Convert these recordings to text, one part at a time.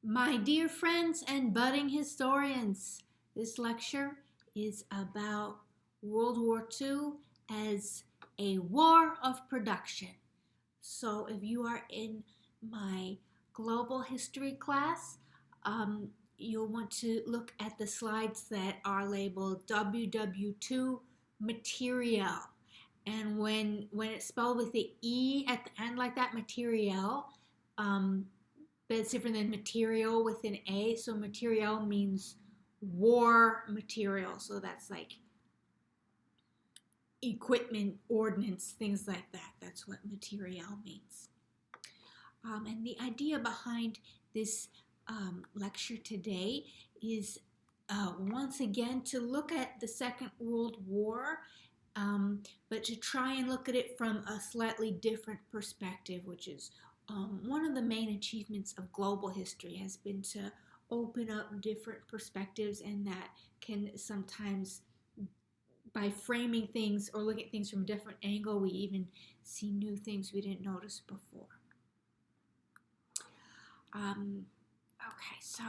My dear friends and budding historians, this lecture is about World War II as a war of production. So if you are in my global history class, you'll want to look at the slides that are labeled WW2 material. And when it's spelled with the E at the end like that, material, but it's different than material with an A. So material means war material. So that's like equipment, ordnance, things like that. That's what material means. And the idea behind this lecture today is once again to look at the Second World War, but to try and look at it from a slightly different perspective, which is one of the main achievements of global history has been to open up different perspectives, and that can sometimes, by framing things or looking at things from a different angle, we even see new things we didn't notice before. Okay, so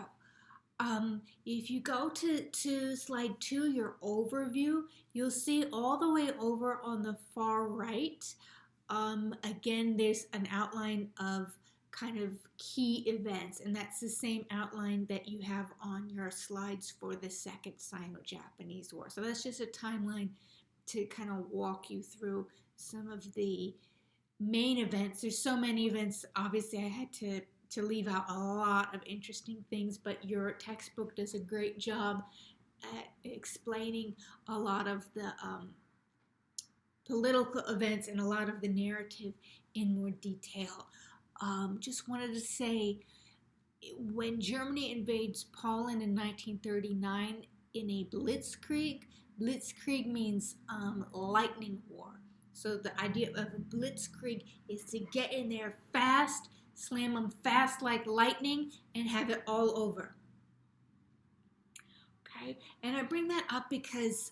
if you go to slide 2, your overview, you'll see all the way over on the far right, again, there's an outline of kind of key events, and that's the same outline that you have on your slides for the Second Sino-Japanese War. So that's just a timeline to kind of walk you through some of the main events. There's so many events, obviously I had to leave out a lot of interesting things, but your textbook does a great job at explaining a lot of the political events and a lot of the narrative in more detail. Just wanted to say, when Germany invades Poland in 1939 in a blitzkrieg, blitzkrieg means lightning war. So the idea of a blitzkrieg is to get in there fast, slam them fast like lightning, and have it all over. Okay, and I bring that up because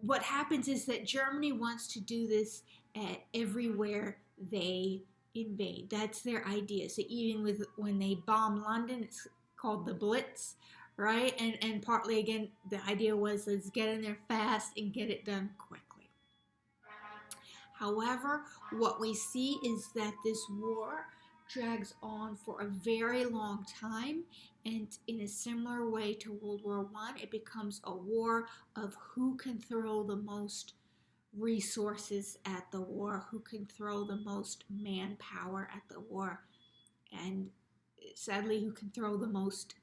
what happens is that Germany wants to do this at everywhere they invade. That's their idea. So even when they bomb London, it's called the Blitz, right? And partly, again, the idea was let's get in there fast and get it done quickly. However, what we see is that this war drags on for a very long time, and in a similar way to World War I, it becomes a war of who can throw the most resources at the war, who can throw the most manpower at the war, and sadly, who can throw the most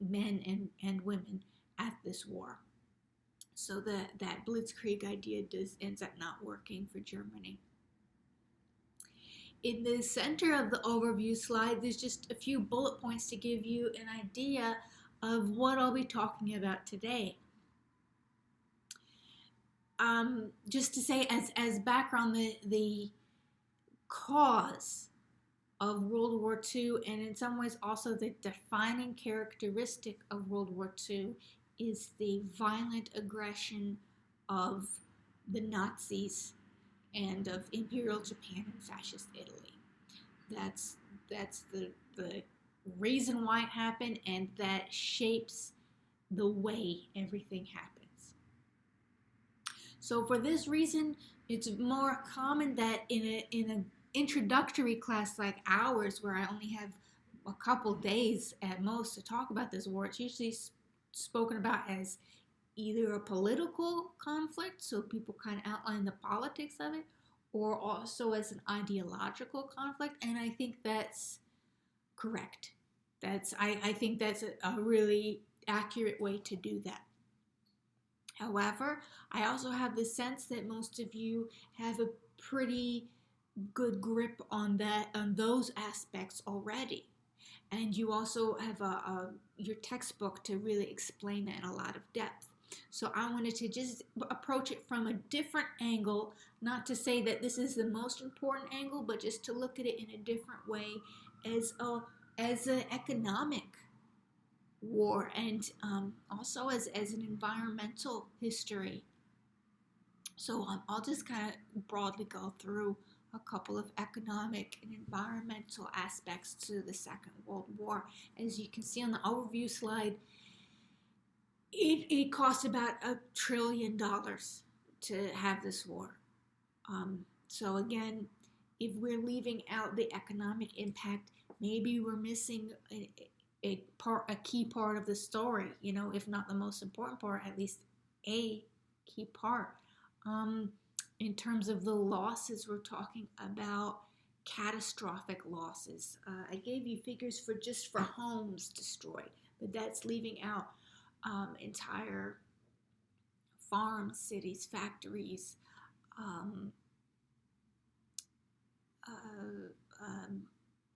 men and women at this war. So that blitzkrieg idea ends up not working for Germany. In the center of the overview slide, there's just a few bullet points to give you an idea of what I'll be talking about today. Just to say as background, the cause of World War II, and in some ways also the defining characteristic of World War II, is the violent aggression of the Nazis and of Imperial Japan and Fascist Italy. That's the reason why it happened, and that shapes the way everything happens. So for this reason, it's more common that in an introductory class like ours, where I only have a couple days at most to talk about this war, it's usually spoken about as either a political conflict, so people kind of outline the politics of it, or also as an ideological conflict, and I think that's correct. I think that's a really accurate way to do that. However, I also have the sense that most of you have a pretty good grip on those aspects already. And you also have your textbook to really explain that in a lot of depth. So I wanted to just approach it from a different angle, not to say that this is the most important angle, but just to look at it in a different way as an economic war, and also as an environmental history. So I'll just kind of broadly go through a couple of economic and environmental aspects to the Second World War. As you can see on the overview slide, it cost about $1 trillion to have this war. So again, if we're leaving out the economic impact, maybe we're missing a key part of the story, if not the most important part, at least a key part. In terms of the losses, we're talking about catastrophic losses. I gave you figures for homes destroyed, but that's leaving out entire farms, cities, factories,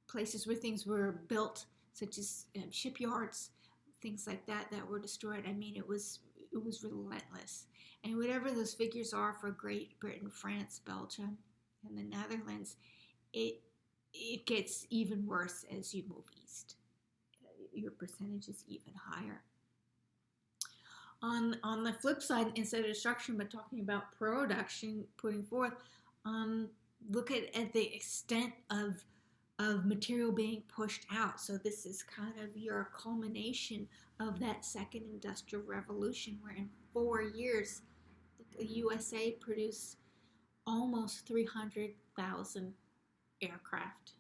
places where things were built, such as shipyards, things like that were destroyed. I mean, it was relentless. And whatever those figures are for Great Britain, France, Belgium, and the Netherlands, it gets even worse as you move east. Your percentage is even higher. On the flip side, instead of destruction, but talking about production, putting forth, look at the extent of material being pushed out. So this is kind of your culmination of that second industrial revolution, where in 4 years, the USA produced almost 300,000 aircraft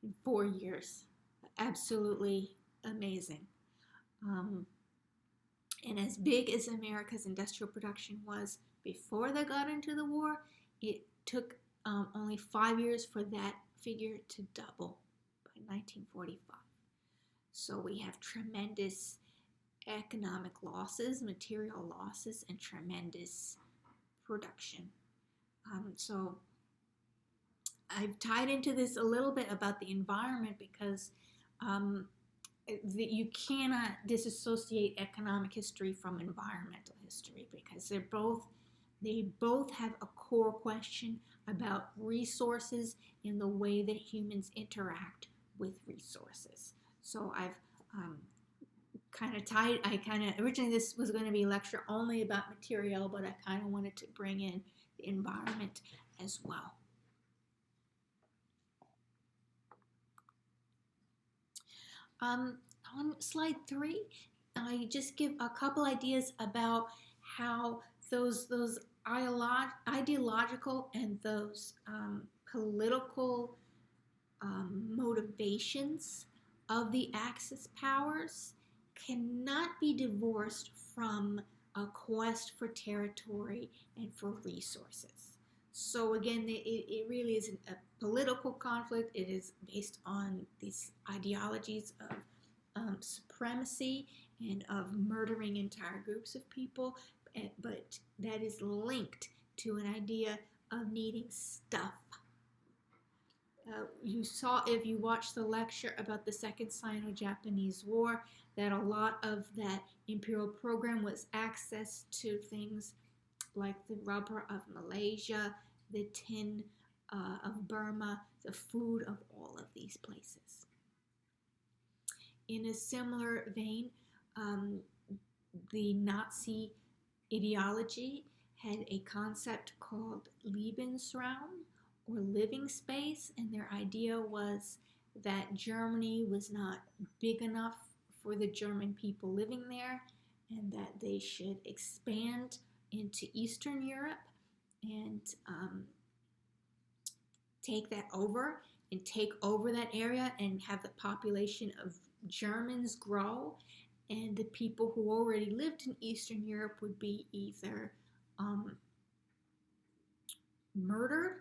in 4 years. Absolutely amazing. And as big as America's industrial production was before they got into the war, it took only 5 years for that figure to double by 1945. So we have tremendous economic losses, material losses, and tremendous production. So I've tied into this a little bit about the environment because you cannot disassociate economic history from environmental history, because they both have a core question about resources and the way that humans interact with resources. So I've originally this was going to be a lecture only about material, but I kind of wanted to bring in the environment as well. On slide 3, I just give a couple ideas about how those ideological and those political motivations of the Axis powers cannot be divorced from a quest for territory and for resources. So again, it really isn't a political conflict. It is based on these ideologies of supremacy and of murdering entire groups of people, but that is linked to an idea of needing stuff. You saw, if you watched the lecture about the Second Sino-Japanese War, that a lot of that imperial program was access to things like the rubber of Malaysia, the tin of Burma, the food of all of these places. In a similar vein, the Nazi ideology had a concept called Lebensraum, or living space, and their idea was that Germany was not big enough for the German people living there, and that they should expand into Eastern Europe and take that over and take over that area and have the population of Germans grow, and the people who already lived in Eastern Europe would be either murdered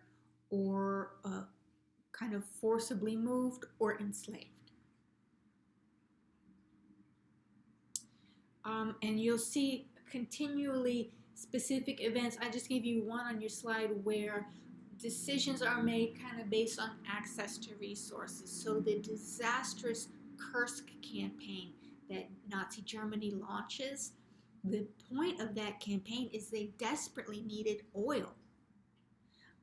or kind of forcibly moved or enslaved. And you'll see continually specific events. I just gave you one on your slide where decisions are made kind of based on access to resources. So the disastrous Kursk campaign that Nazi Germany launches, the point of that campaign is they desperately needed oil.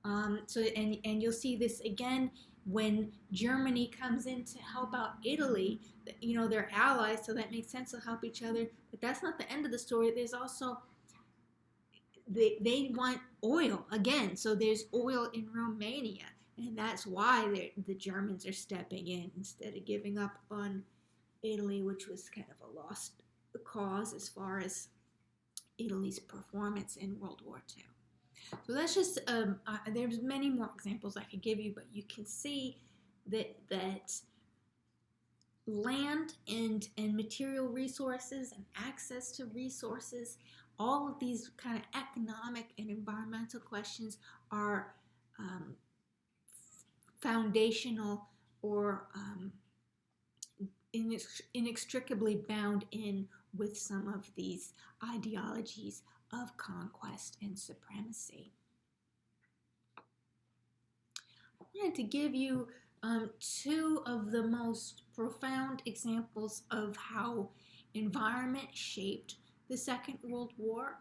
And you'll see this again when Germany comes in to help out Italy. You know, they're allies, so that makes sense to help each other. But that's not the end of the story. There's also, they want oil again. So there's oil in Romania, And that's why the Germans are stepping in instead of giving up on Italy, which was kind of a lost cause as far as Italy's performance in World War II. So that's just, there's many more examples I could give you, but you can see that land and material resources and access to resources, all of these kind of economic and environmental questions are foundational or inextricably bound in with some of these ideologies of conquest and supremacy. I wanted to give you two of the most profound examples of how environment shaped the Second World War.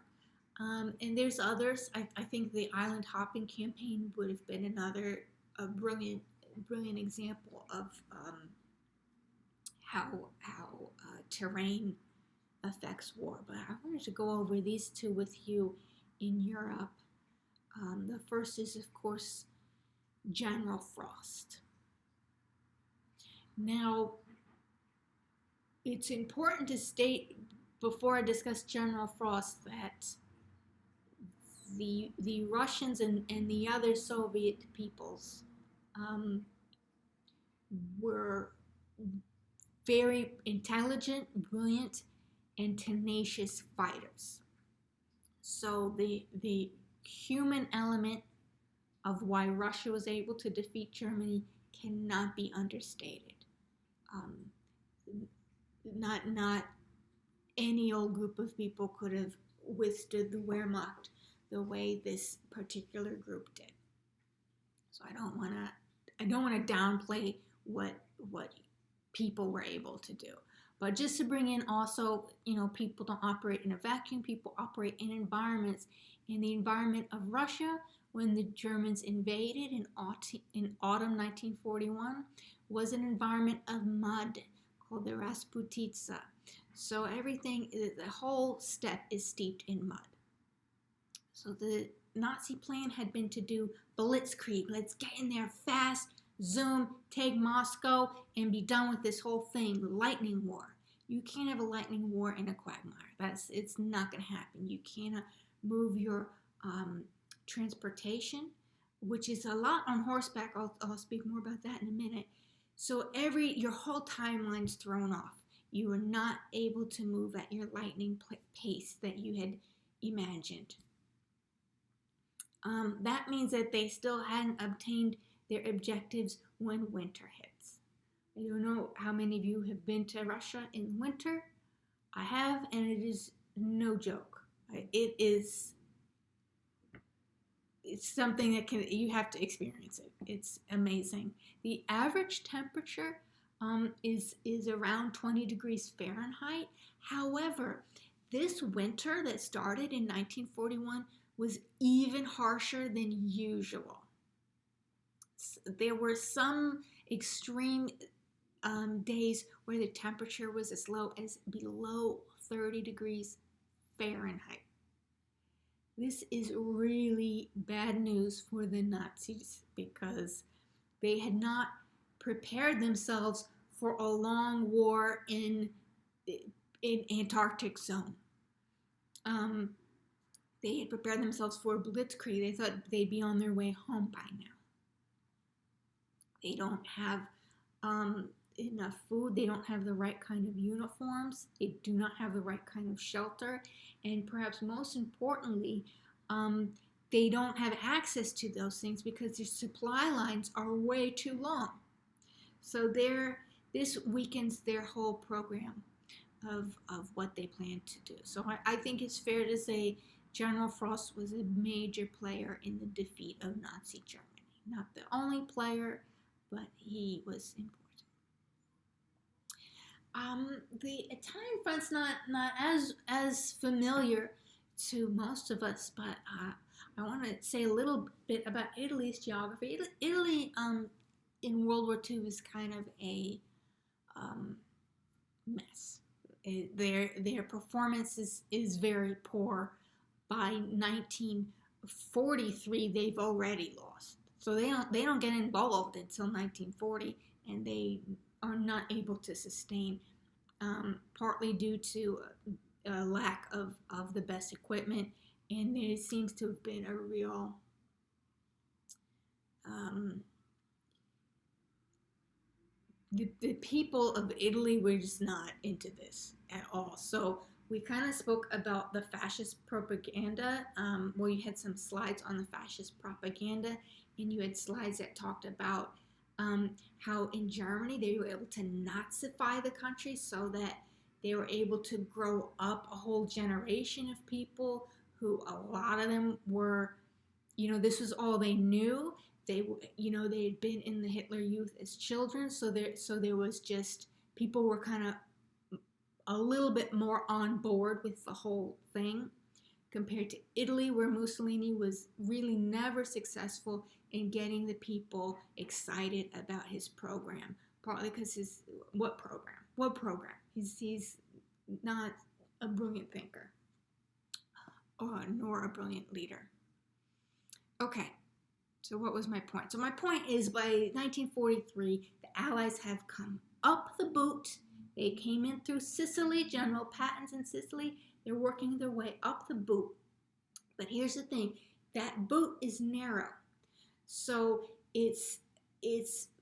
And there's others. I think the island hopping campaign would have been another brilliant example of how terrain affects war. But I wanted to go over these two with you in Europe. The first is, of course, General Frost. Now, it's important to state before I discuss General Frost that the Russians and the other Soviet peoples were very intelligent, brilliant, and tenacious fighters. So the human element of why Russia was able to defeat Germany cannot be understated. Not any old group of people could have withstood the Wehrmacht the way this particular group did. So I don't want to downplay what people were able to do. But just to bring in also, people don't operate in a vacuum. People operate in environments. In the environment of Russia, when the Germans invaded in autumn 1941, was an environment of mud called the Rasputitsa. So the whole steppe is steeped in mud. So the Nazi plan had been to do blitzkrieg. Let's get in there fast, zoom, take Moscow, and be done with this whole thing. Lightning war. You can't have a lightning war in a quagmire. It's not going to happen. You cannot move your transportation, which is a lot on horseback. I'll speak more about that in a minute. So your whole timeline's thrown off. You are not able to move at your lightning pace that you had imagined. That means that they still hadn't obtained their objectives when winter hits. I don't know how many of you have been to Russia in winter. I have, and it is no joke. It's something that you have to experience it. It's amazing. The average temperature is around 20 degrees Fahrenheit. However, this winter that started in 1941 was even harsher than usual. There were some extreme days where the temperature was as low as below 30 degrees Fahrenheit. This is really bad news for the Nazis because they had not prepared themselves for a long war in Antarctic zone. They had prepared themselves for a blitzkrieg. They thought they'd be on their way home by now. They don't have enough food. They don't have the right kind of uniforms. They do not have the right kind of shelter. And perhaps most importantly, they don't have access to those things because their supply lines are way too long. So this weakens their whole program of what they plan to do. So I think it's fair to say General Frost was a major player in the defeat of Nazi Germany. Not the only player, but he was important. The Italian front's not as familiar to most of us, but I want to say a little bit about Italy's geography. Italy in World War II is kind of a mess. Their performance is very poor. By 1943, they've already lost. So they don't get involved until 1940, and they are not able to sustain, partly due to a lack of the best equipment, and there seems to have been a real the people of Italy were just not into this at all. So we kind of spoke about the fascist propaganda. Well, you had some slides on the fascist propaganda, and you had slides that talked about how in Germany they were able to Nazify the country so that they were able to grow up a whole generation of people who, a lot of them were, this was all they knew. They had been in the Hitler Youth as children, so there was just, people were kind of a little bit more on board with the whole thing, compared to Italy, where Mussolini was really never successful in getting the people excited about his program. Partly because what program? He's not a brilliant thinker, nor a brilliant leader. Okay. So what was my point? So my point is, by 1943, the Allies have come up the boot. They came in through Sicily, General Patton's in Sicily. They're working their way up the boot. But here's the thing, that boot is narrow. So it's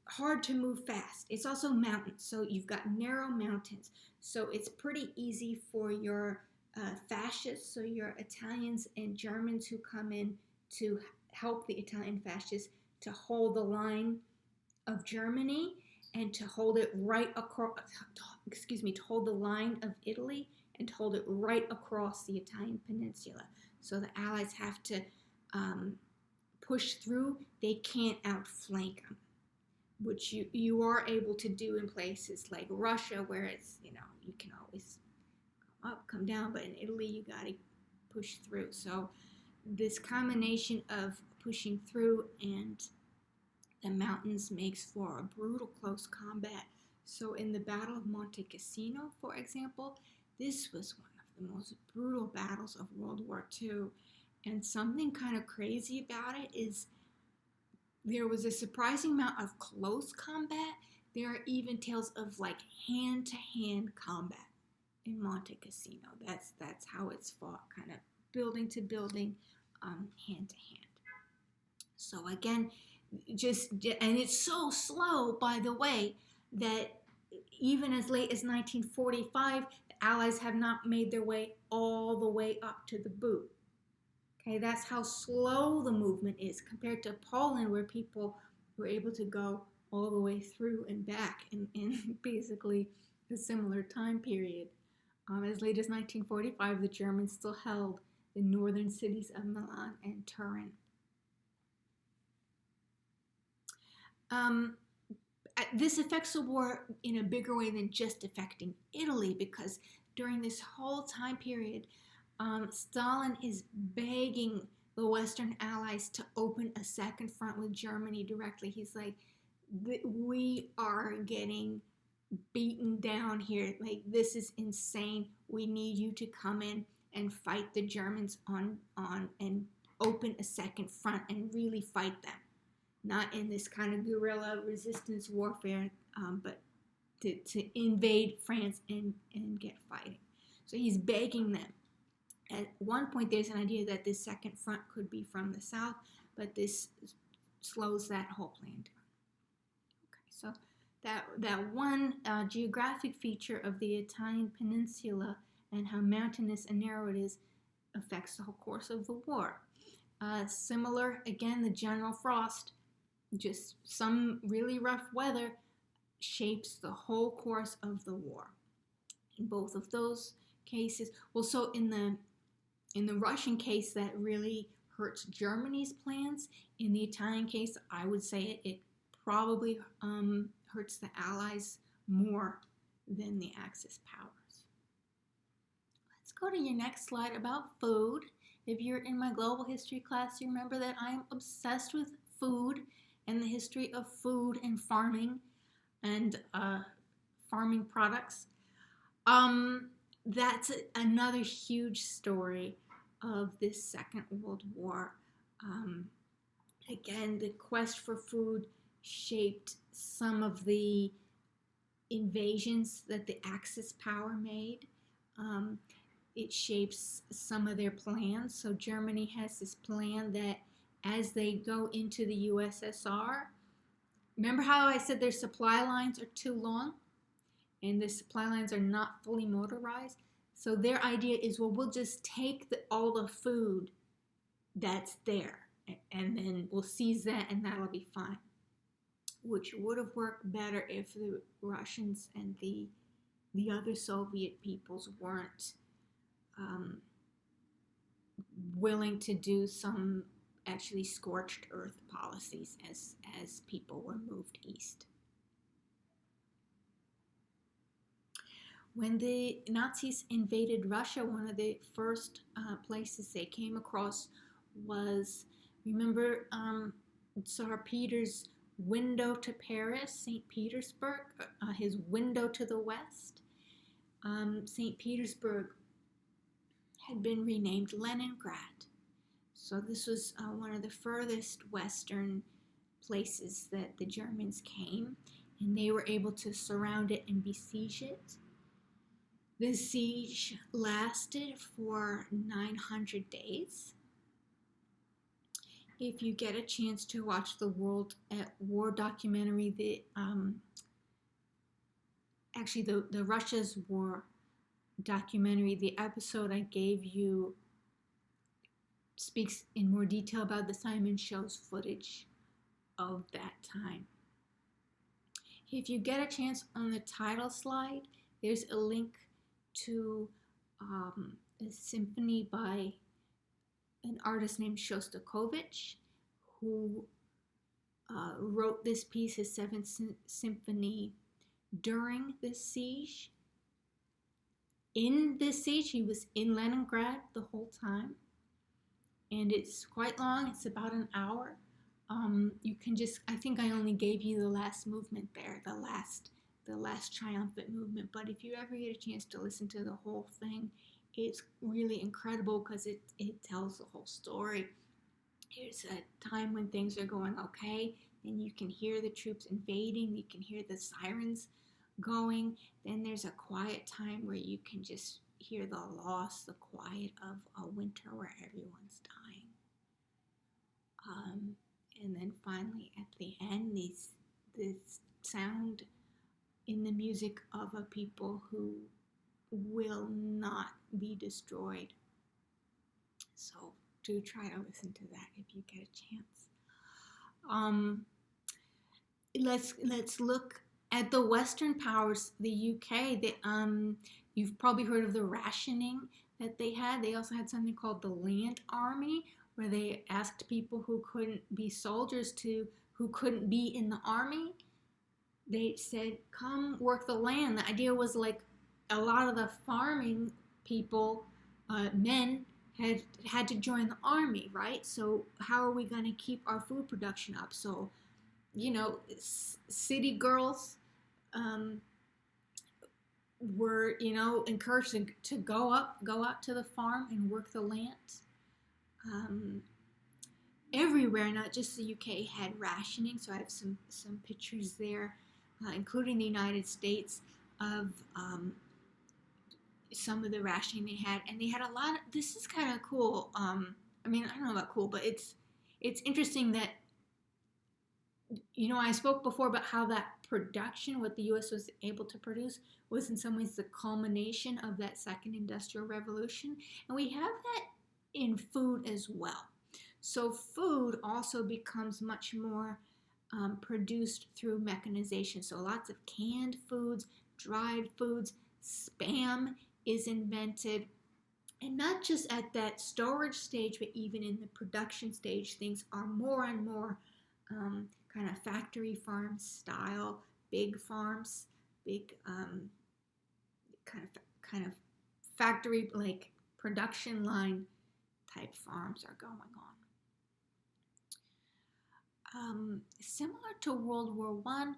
hard to move fast. It's also mountains. So you've got narrow mountains. So it's pretty easy for your fascists, so your Italians and Germans who come in to help the Italian fascists, to hold the line of Germany and to hold it right across, to hold the line of Italy and to hold it right across the Italian peninsula. So the Allies have to push through. They can't outflank them, which you are able to do in places like Russia, where it's, you can always come up, come down, but in Italy you got to push through. So this combination of pushing through and the mountains makes for a brutal close combat. So in the Battle of Monte Cassino, for example, this was one of the most brutal battles of World War II. And something kind of crazy about it is there was a surprising amount of close combat. There are even tales of like hand-to-hand combat in Monte Cassino. That's how it's fought, kind of building to building, hand to hand. So again, and it's so slow, by the way, that even as late as 1945, the Allies have not made their way all the way up to the boot. Okay, that's how slow the movement is compared to Poland, where people were able to go all the way through and back in basically a similar time period. As late as 1945, the Germans still held the northern cities of Milan and Turin. This affects the war in a bigger way than just affecting Italy, because during this whole time period, Stalin is begging the Western Allies to open a second front with Germany directly. He's like, we are getting beaten down here. Like, this is insane. We need you to come in and fight the Germans on and open a second front and really fight them. Not in this kind of guerrilla resistance warfare, but to invade France and get fighting. So he's begging them. At one point, there's an idea that this second front could be from the south, but this slows that whole plan down. Okay, so that one geographic feature of the Italian peninsula and how mountainous and narrow it is affects the whole course of the war. Similar, again, the general frost, just some really rough weather shapes the whole course of the war. In both of those cases, well, so in the Russian case, that really hurts Germany's plans. In the Italian case, I would say it probably hurts the Allies more than the Axis powers. Let's go to your next slide about food. If you're in my global history class, you remember that I am obsessed with food and the history of food and farming and farming products. That's another huge story of this Second World War. Again, the quest for food shaped some of the invasions that the Axis power made. Um, it shapes some of their plans. So Germany has this plan that as they go into the USSR, remember how I said their supply lines are too long and the supply lines are not fully motorized? So their idea is, well, we'll just take all the food that's there and then we'll seize that and that'll be fine. Which would have worked better if the Russians and the other Soviet peoples weren't willing to do some actually scorched earth policies as people were moved east. When the Nazis invaded Russia, one of the first places they came across was, remember Tsar Peter's window to Paris, St. Petersburg, his window to the west. St. Petersburg had been renamed Leningrad. So this was one of the furthest western places that the Germans came, and they were able to surround it and besiege it. The siege lasted for 900 days. If you get a chance to watch the World at War documentary, the Russia's War documentary, the episode I gave you speaks in more detail about the Simon shows footage of that time. If you get a chance, on the title slide, there's a link to a symphony by an artist named Shostakovich, who wrote this piece, his Seventh Symphony, during this siege. In this siege, he was in Leningrad the whole time, and it's quite long. It's about an hour. You can just, I think I only gave you the last movement there, the last triumphant movement, but if you ever get a chance to listen to the whole thing, it's really incredible because it tells the whole story. Here's a time when things are going okay, and you can hear the troops invading, you can hear the sirens going. Then there's a quiet time where you can just hear the loss, the quiet of a winter where everyone's dying. And then finally at the end, this sound in the music of a people who will not be destroyed. So do try to listen to that if you get a chance. Let's look at the Western powers, the UK. You've probably heard of the rationing that they had. They also had something called the Land Army, where they asked people who couldn't be soldiers who couldn't be in the army. They said, come work the land. The idea was like a lot of the farming people, men, had to join the army, right? So how are we going to keep our food production up? So, city girls were, encouraged to go out to the farm and work the land. Everywhere, not just the UK, had rationing. So I have some pictures there, including the United States, of some of the rationing they had. And they had a lot of, this is kind of cool. I don't know about cool, but it's interesting that, I spoke before about how that production, what the U.S. was able to produce, was in some ways the culmination of that second industrial revolution. And we have that in food as well. So food also becomes much more produced through mechanization. So lots of canned foods, dried foods, Spam is invented. And not just at that storage stage, but even in the production stage, things are more and more kind of factory farm style, big farms, big kind of factory, like production line type farms are going on. Similar to World War I,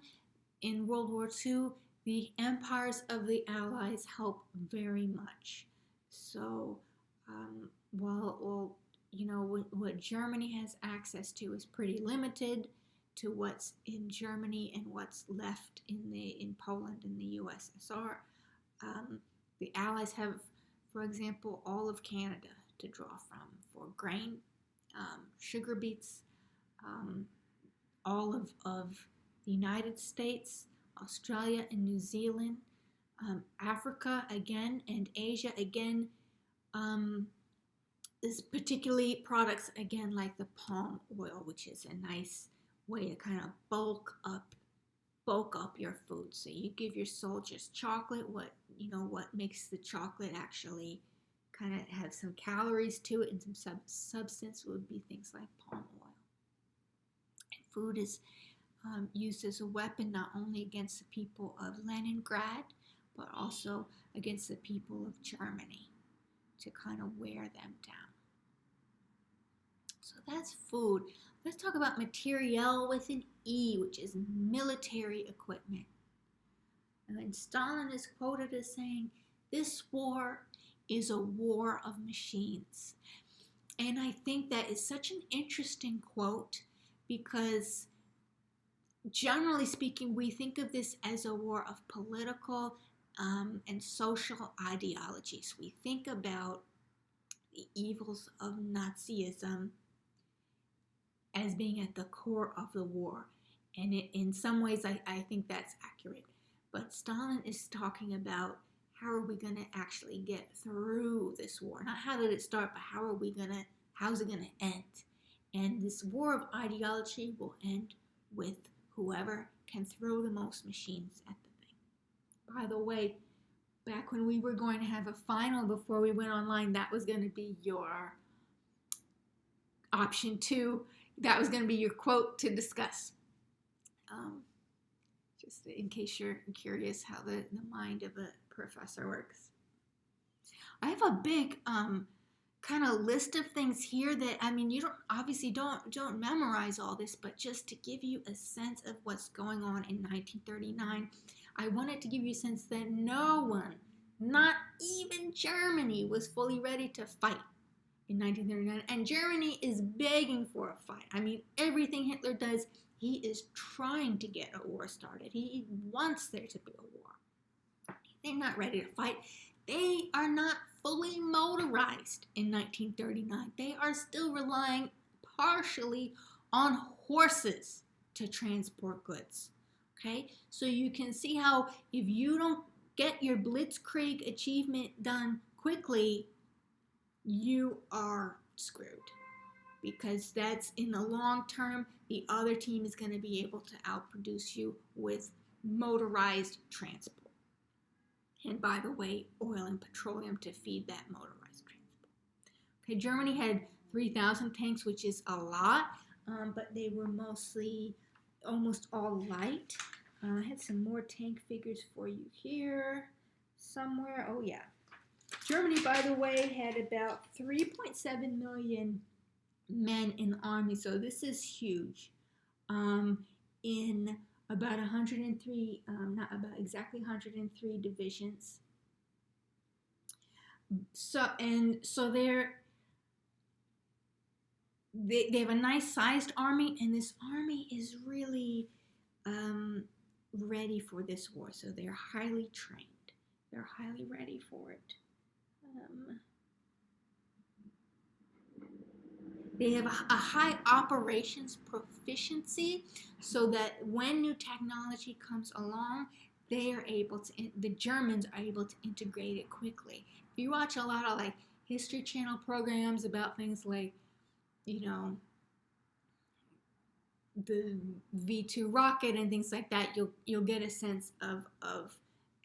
in World War II, the empires of the Allies help very much. So while what Germany has access to is pretty limited to what's in Germany and what's left in Poland and the USSR. The Allies have, for example, all of Canada to draw from for grain, sugar beets, all of the United States, Australia, and New Zealand, Africa again, and Asia again. Is particularly products again like the palm oil, which is a nice way to kind of bulk up your food. So you give your soldiers chocolate. What makes the chocolate actually kind of have some calories to it and some substance would be things like palm oil. And food is used as a weapon not only against the people of Leningrad, but also against the people of Germany to kind of wear them down. So that's food. Let's talk about materiel with an E, which is military equipment. And Stalin is quoted as saying, "This war is a war of machines." And I think that is such an interesting quote because generally speaking, we think of this as a war of political and social ideologies. We think about the evils of Nazism as being at the core of the war. And in some ways, I think that's accurate. But Stalin is talking about how are we going to actually get through this war? Not how did it start, but how's it going to end? And this war of ideology will end with whoever can throw the most machines at the thing. By the way, back when we were going to have a final before we went online, that was going to be your option 2. That was going to be your quote to discuss. Just in case you're curious how the mind of a professor works. I have a big kind of list of things here that, you don't memorize all this, but just to give you a sense of what's going on in 1939, I wanted to give you a sense that no one, not even Germany, was fully ready to fight in 1939. And Germany is begging for a fight. Everything Hitler does, he is trying to get a war started. He wants there to be a war. They're not ready to fight. They are not fully motorized in 1939. They are still relying partially on horses to transport goods. Okay, so you can see how if you don't get your blitzkrieg achievement done quickly, you are screwed. Because that's in the long term, the other team is going to be able to outproduce you with motorized transport. And by the way, oil and petroleum to feed that motorized transport. Okay, Germany had 3,000 tanks, which is a lot, but they were almost all light. I had some more tank figures for you here somewhere. Oh yeah. Germany, by the way, had about 3.7 million men in the army, so this is huge. In about 103, not about exactly 103 divisions. So they have a nice sized army, and this army is really ready for this war. So they're highly trained. They're highly ready for it. They have a high operations proficiency, so that when new technology comes along, the Germans are able to integrate it quickly. If you watch a lot of History Channel programs about things like, the V2 rocket and things like that, you'll get a sense of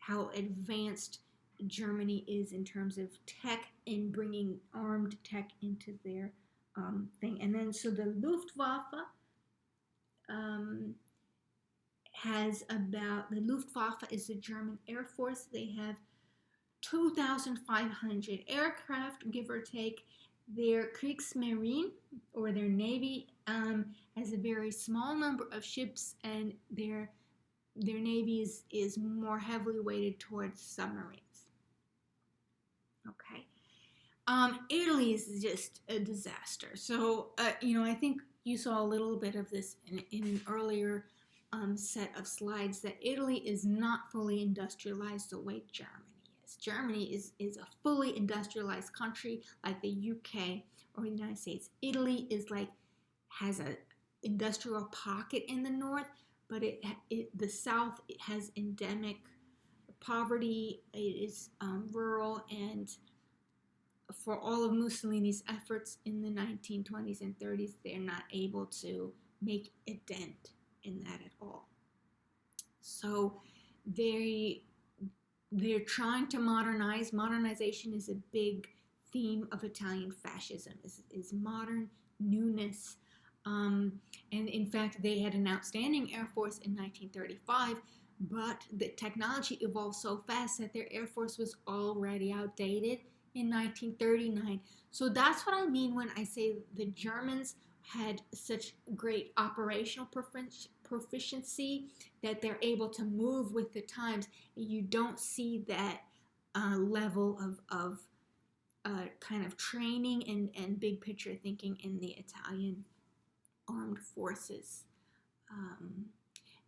how advanced Germany is in terms of tech and bringing armed tech into their thing. And then so the Luftwaffe the Luftwaffe is the German Air Force. They have 2,500 aircraft, give or take. Their Kriegsmarine, or their Navy, has a very small number of ships, and their Navy is more heavily weighted towards submarines. Okay. Italy is just a disaster. So, I think you saw a little bit of this in an earlier set of slides, that Italy is not fully industrialized the way Germany is. Germany is a fully industrialized country like the UK or the United States. Italy is like, has a industrial pocket in the north, but the south, it has endemic poverty. It is rural, and for all of Mussolini's efforts in the 1920s and 30s, they're not able to make a dent in that at all. So they're trying to modernize. Modernization is a big theme of Italian fascism, is modern newness. And in fact, they had an outstanding Air Force in 1935, but the technology evolved so fast that their Air Force was already outdated in 1939. So that's what I mean when I say the Germans had such great operational proficiency that they're able to move with the times. You don't see that level of kind of training and big picture thinking in the Italian armed forces.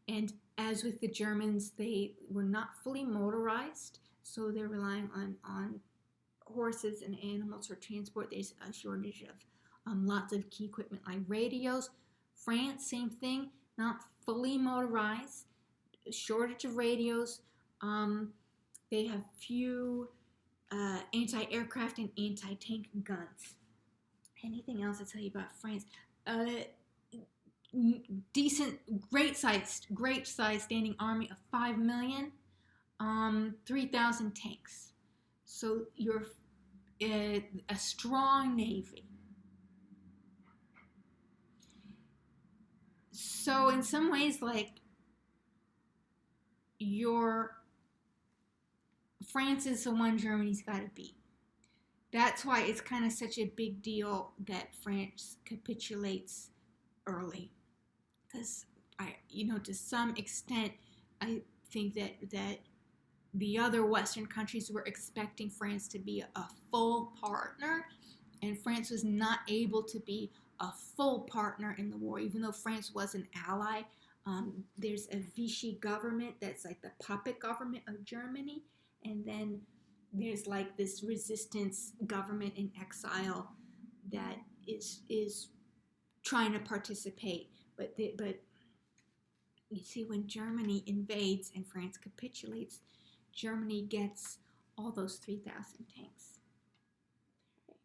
And as with the Germans, they were not fully motorized, so they're relying on horses and animals for transport. There's a shortage of lots of key equipment like radios. France, same thing, not fully motorized, shortage of radios. They have few anti-aircraft and anti-tank guns. Anything else I'll tell you about France? Decent, great size standing army of 5 million, 3,000 tanks. So you're a strong navy. So in some ways, like, France is the one Germany's got to beat. That's why it's kind of such a big deal that France capitulates early, because to some extent, I think that the other Western countries were expecting France to be a full partner, and France was not able to be a full partner in the war, even though France was an ally. There's a Vichy government that's like the puppet government of Germany, and then there's like this resistance government in exile that is trying to participate, but you see, when Germany invades and France capitulates, Germany gets all those 3,000 tanks. Okay.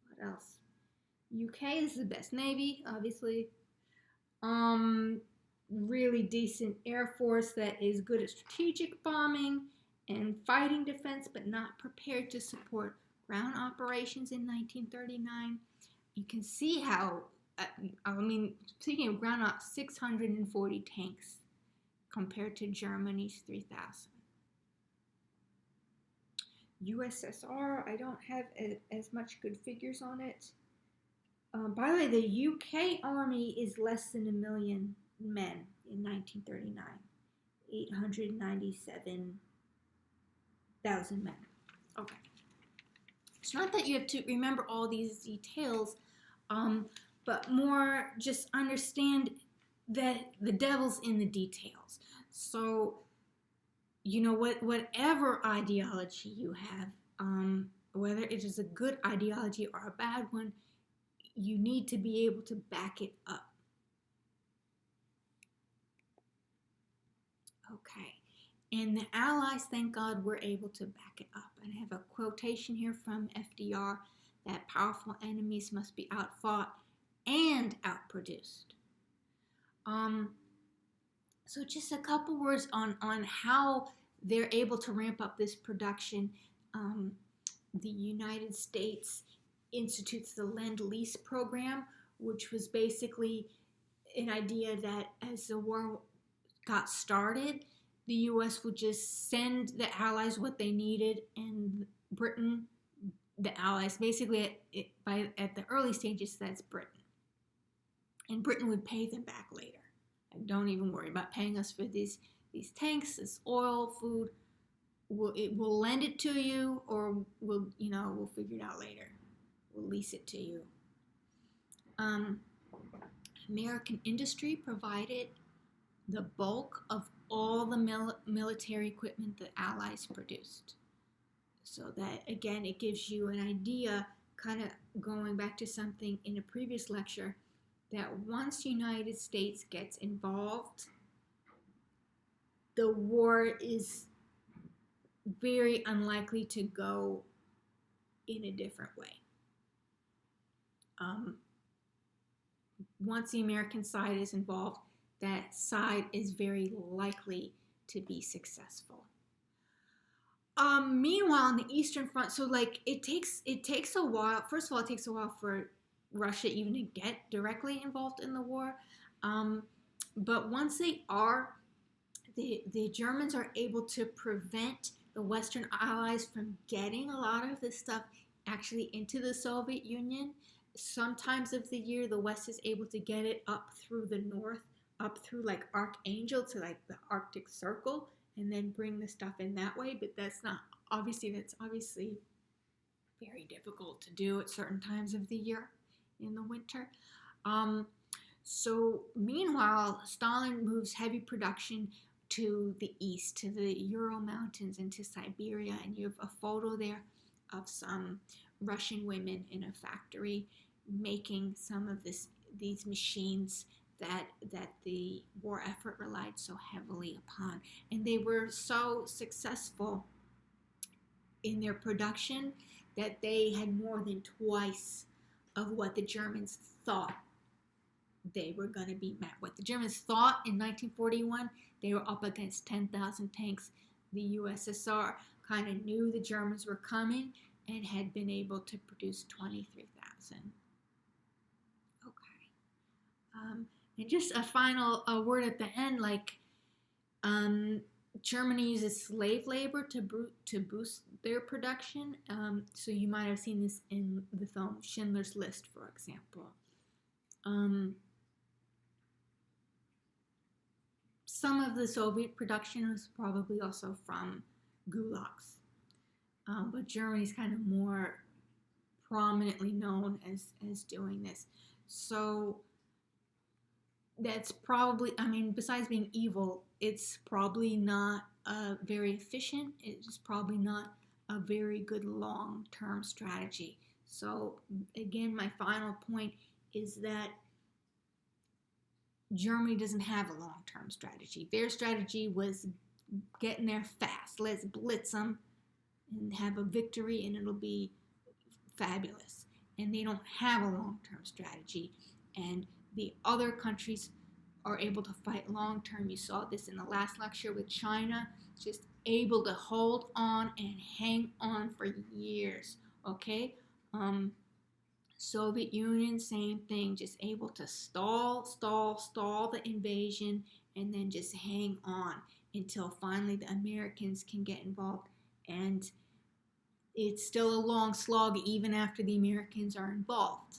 What else? UK is the best navy, obviously. Really decent Air Force that is good at strategic bombing and fighting defense, but not prepared to support ground operations in 1939. You can see how, speaking of ground ops, 640 tanks compared to Germany's 3,000. USSR, I don't have as much good figures on it. By the way, the UK army is less than 1 million men in 1939. 897,000 men. Okay. It's not that you have to remember all these details, but more just understand that the devil's in the details. So, whatever ideology you have, whether it is a good ideology or a bad one, you need to be able to back it up. Okay. And the Allies, thank God, were able to back it up. And I have a quotation here from FDR that powerful enemies must be outfought and outproduced. So just a couple words on how they're able to ramp up this production. The United States institutes the Lend-Lease program, which was basically an idea that as the war got started, the U.S. would just send the Allies what they needed, and Britain, the Allies, basically at the early stages, that's Britain. And Britain would pay them back later. And don't even worry about paying us for these tanks, this oil, food. we'll lend it to you, or we'll figure it out later. We'll lease it to you. American industry provided the bulk of all the military equipment the Allies produced. So that, again, it gives you an idea, kind of going back to something in a previous lecture, that once the United States gets involved, the war is very unlikely to go in a different way. Once the American side is involved, that side is very likely to be successful. Meanwhile, on the Eastern Front, so like it takes a while. First of all, it takes a while for Russia even to get directly involved in the war. But once they are, the Germans are able to prevent the Western Allies from getting a lot of this stuff actually into the Soviet Union. Sometimes of the year, the West is able to get it up through the north, up through like Archangel to like the Arctic Circle, and then bring the stuff in that way. But that's obviously very difficult to do at certain times of the year in the winter. So meanwhile, Stalin moves heavy production to the east, to the Ural Mountains, into Siberia, and you have a photo there of some Russian women in a factory making some of these machines that the war effort relied so heavily upon. And they were so successful in their production that they had more than twice of what the Germans thought they were going to be met with. The Germans thought in 1941 they were up against 10,000 tanks. The USSR kind of knew the Germans were coming and had been able to produce 23,000. Okay. And just a final word at the end, like Germany uses slave labor to boost their production. So you might have seen this in the film Schindler's List, for example. Some of the Soviet production was probably also from gulags. But Germany's kind of more prominently known as doing this. So that's probably, besides being evil, it's probably not very efficient. It's probably not a very good long-term strategy. So again, my final point is that Germany doesn't have a long-term strategy. Their strategy was get in there fast. Let's blitz them and have a victory, and it'll be fabulous. And they don't have a long-term strategy. And the other countries are able to fight long-term. You saw this in the last lecture with China, just able to hold on and hang on for years, okay? Soviet Union, same thing, just able to stall the invasion and then just hang on until finally the Americans can get involved. And it's still a long slog even after the Americans are involved.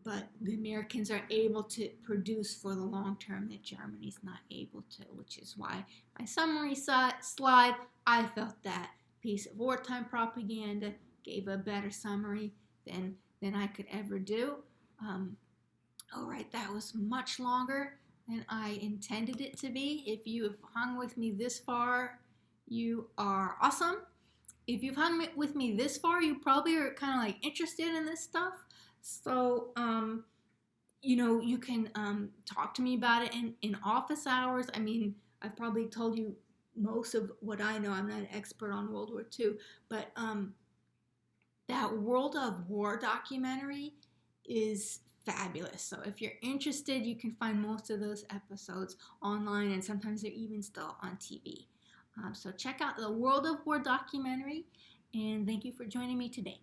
But the Americans are able to produce for the long term that Germany's not able to, which is why my summary slide, I felt that piece of wartime propaganda gave a better summary than I could ever do. All right, that was much longer than I intended it to be. If you have hung with me this far, you are awesome. If you've hung with me this far, you probably are kind of like interested in this stuff. So, you can talk to me about it in office hours. I've probably told you most of what I know. I'm not an expert on World War II, but that World of War documentary is fabulous. So if you're interested, you can find most of those episodes online, and sometimes they're even still on TV. So check out the World of War documentary, and thank you for joining me today.